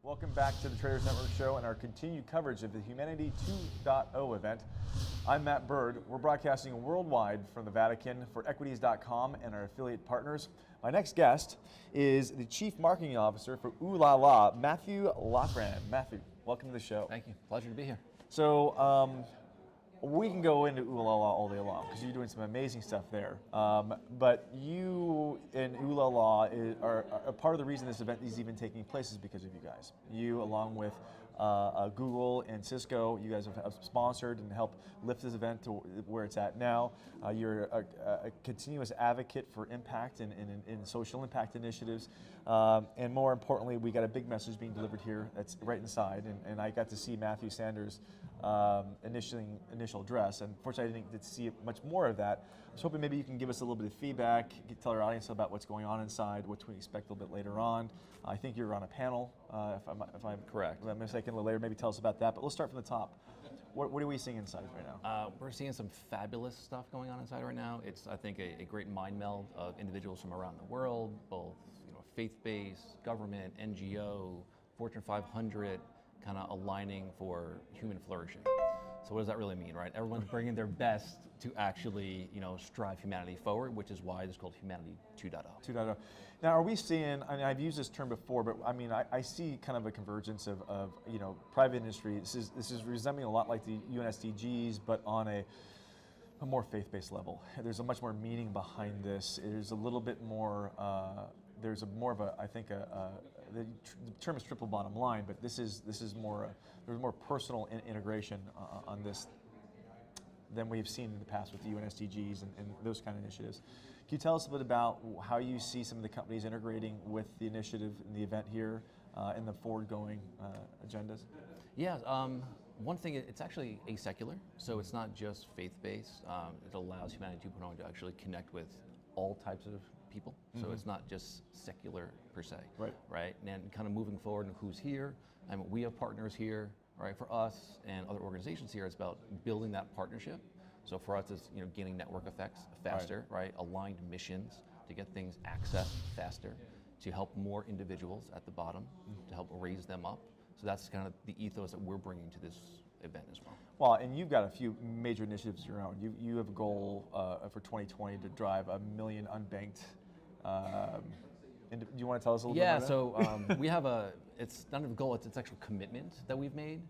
Welcome back to the Traders Network Show and our continued coverage of the Humanity 2.0 event. I'm Matt Bird. We're broadcasting worldwide from the Vatican for equities.com and our affiliate partners. My next guest is the Chief Marketing Officer for Uulala, Matthew Loughran. Matthew, welcome to the show. Thank you. Pleasure to be here. So, we can go into Uulala all day long because you're doing some amazing stuff there. But you and Uulala are a part of the reason this event is even taking place is because of you guys. You, along with Google and Cisco, you guys have sponsored and helped lift this event to where it's at now. You're a continuous advocate for impact and social impact initiatives. And more importantly, we got a big message being delivered here that's right inside. And I got to see Matthew Sanders' initial address. Unfortunately, I didn't get to see much more of that. I was hoping maybe you can give us a little bit of feedback, tell our audience about what's going on inside, what we expect a little bit later on. I think you're on a panel, if I'm correct. If I'm mistaken, a little later. Maybe tell us about that. But let's start from the top. What are we seeing inside right now? We're seeing some fabulous stuff going on inside right now. It's, I think, a great mind meld of individuals from around the world, both faith-based, government, NGO, Fortune 500, kind of aligning for human flourishing. So what does that really mean, right? Everyone's bringing their best to actually, strive humanity forward, which is why it's called Humanity 2.0. 2.0. Now, are we seeing? I mean, I've used this term before, but I mean, I see kind of a convergence of private industry. This is resembling a lot like the UN SDGs, but on a more faith-based level. There's a much more meaning behind this. There's a little bit more. There's more of a, I think, the term is triple bottom line, but this is more. There's more personal integration on this than we've seen in the past with the UN SDGs and those kind of initiatives. Can you tell us a bit about how you see some of the companies integrating with the initiative and the event here in the forward-going agendas? Yeah, one thing, it's actually asecular, so it's not just faith-based. It allows Humanity 2.0 to actually connect with all types of people, so it's not just secular per se, right? And kind of moving forward and who's here, we have partners here, right? For us and other organizations here, it's about building that partnership. So for us, it's gaining network effects faster, right? Aligned missions to get things accessed faster, to help more individuals at the bottom, to help raise them up. So that's kind of the ethos that we're bringing to this event as well. Well, and you've got a few major initiatives of your own. You have a goal for 2020 to drive 1 million unbanked. Do you want to tell us a little bit about that? Yeah, so we have it's not a goal, it's actual commitment that we've made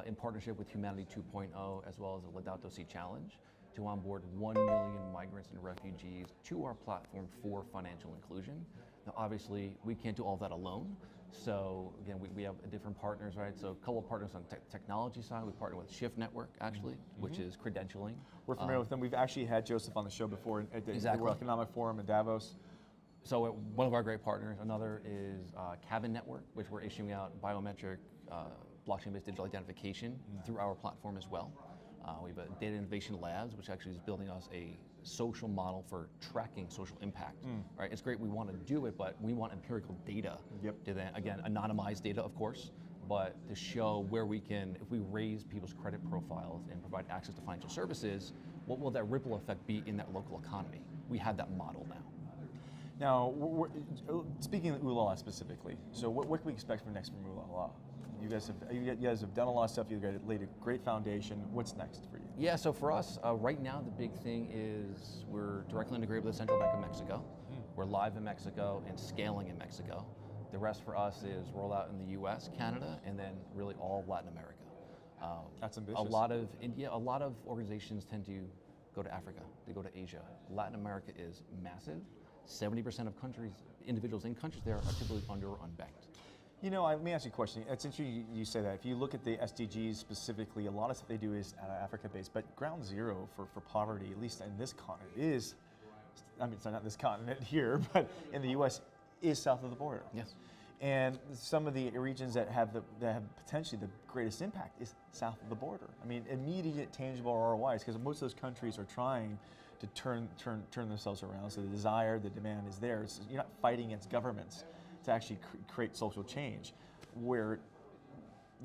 in partnership with Humanity 2.0 as well as the Laudato Si Challenge to onboard 1 million migrants and refugees to our platform for financial inclusion. Now, obviously, we can't do all that alone. So again, we have different partners, right? So a couple of partners on the technology side. We partner with Shift Network, actually, which is credentialing. We're familiar with them. We've actually had Joseph on the show before at the World Economic Forum in Davos. So one of our great partners, another is Cabin Network, which we're issuing out biometric blockchain-based digital identification through our platform as well. We have a Data Innovation Labs, which actually is building us a social model for tracking social impact. Right? It's great we want to do it, but we want empirical data. To then, again, anonymized data, of course, but to show where we can, if we raise people's credit profiles and provide access to financial services, what will that ripple effect be in that local economy? We have that model now. Now, speaking of Uulala specifically, so what can we expect from next from Uulala? You guys have done a lot of stuff. You've laid a great foundation. What's next for you? Yeah, so for us, right now the big thing is we're directly integrated with the Central Bank of Mexico. We're live in Mexico and scaling in Mexico. The rest for us is roll out in the US, Canada, and then really all of Latin America. That's ambitious. A lot of India, a lot of organizations tend to go to Africa, they go to Asia. Latin America is massive. 70% of individuals in countries there are typically under or unbanked. Let me ask you a question. It's interesting you say that. If you look at the SDGs specifically, a lot of stuff they do is Africa-based, but ground zero for poverty, at least in this continent, is, it's not this continent here, but in the U.S., is south of the border. Yes. And some of the regions that have potentially the greatest impact is south of the border. Immediate tangible ROIs, because most of those countries are trying to turn themselves around. So the desire, the demand is there. You're not fighting against governments to actually create social change, where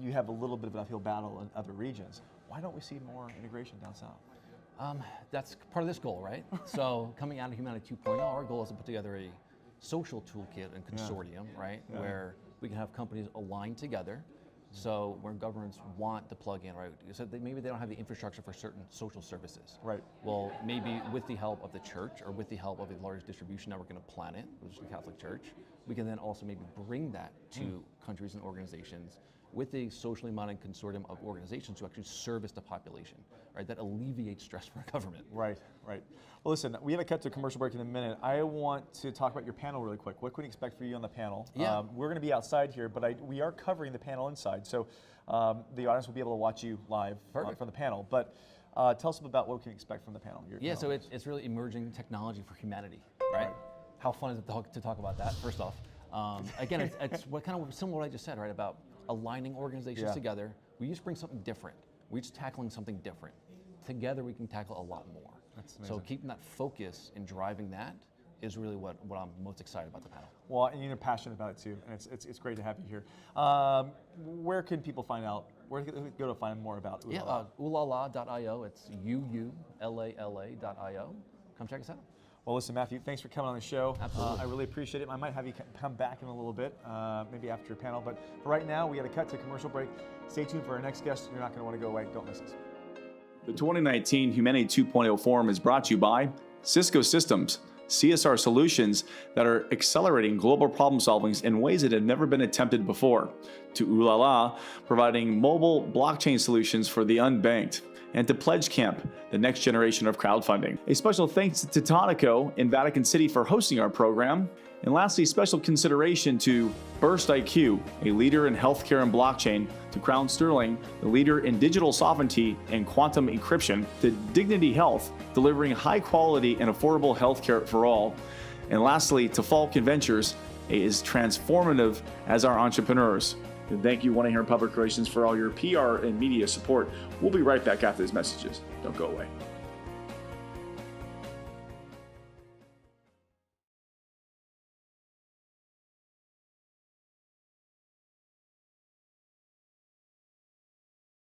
you have a little bit of an uphill battle in other regions. Why don't we see more integration down south? That's part of this goal, right? So coming out of Humanity 2.0, our goal is to put together a social toolkit and consortium, right? Where we can have companies align together. So when governments want to plug in, right? So maybe they don't have the infrastructure for certain social services. Right. Well, maybe with the help of the church or with the help of the largest distribution network in the planet, which is the Catholic Church, we can then also maybe bring that to countries and organizations with a socially minded consortium of organizations who actually service the population, right? That alleviates stress for a government. Right, right. Well, listen, we have to cut to a commercial break in a minute. I want to talk about your panel really quick. What can we expect for you on the panel? Yeah. We're going to be outside here, but we are covering the panel inside, so the audience will be able to watch you live from the panel. But tell us about what we can expect from the panel. Yeah, so it's really emerging technology for humanity, right? How fun is it to talk about that, first off? Again, it's what kind of similar to what I just said, right? About aligning organizations together. We just bring something different. We're just tackling something different. Together, we can tackle a lot more. That's amazing. So keeping that focus and driving that is really what I'm most excited about the panel. Well, and you're passionate about it too, and it's great to have you here. Where can people find out? Where can they go to find more about Uulala? Yeah, uulala.io. It's uulala.io. Come check us out. Well, listen, Matthew, thanks for coming on the show. Absolutely. I really appreciate it. I might have you come back in a little bit, maybe after your panel. But for right now, we got to cut to a commercial break. Stay tuned for our next guest. You're not going to want to go away. Don't miss us. The 2019 Humanity 2.0 Forum is brought to you by Cisco Systems, CSR solutions that are accelerating global problem solvings in ways that have never been attempted before, to Uulala, providing mobile blockchain solutions for the unbanked, and to Pledge Camp, the next generation of crowdfunding. A special thanks to Tonico in Vatican City for hosting our program. And lastly, special consideration to Burst IQ, a leader in healthcare and blockchain, to Crown Sterling, the leader in digital sovereignty and quantum encryption, to Dignity Health, delivering high quality and affordable healthcare for all. And lastly, to Falcon Ventures, as transformative as our entrepreneurs. And thank you, 1-800 Public Relations, for all your PR and media support. We'll be right back after these messages. Don't go away.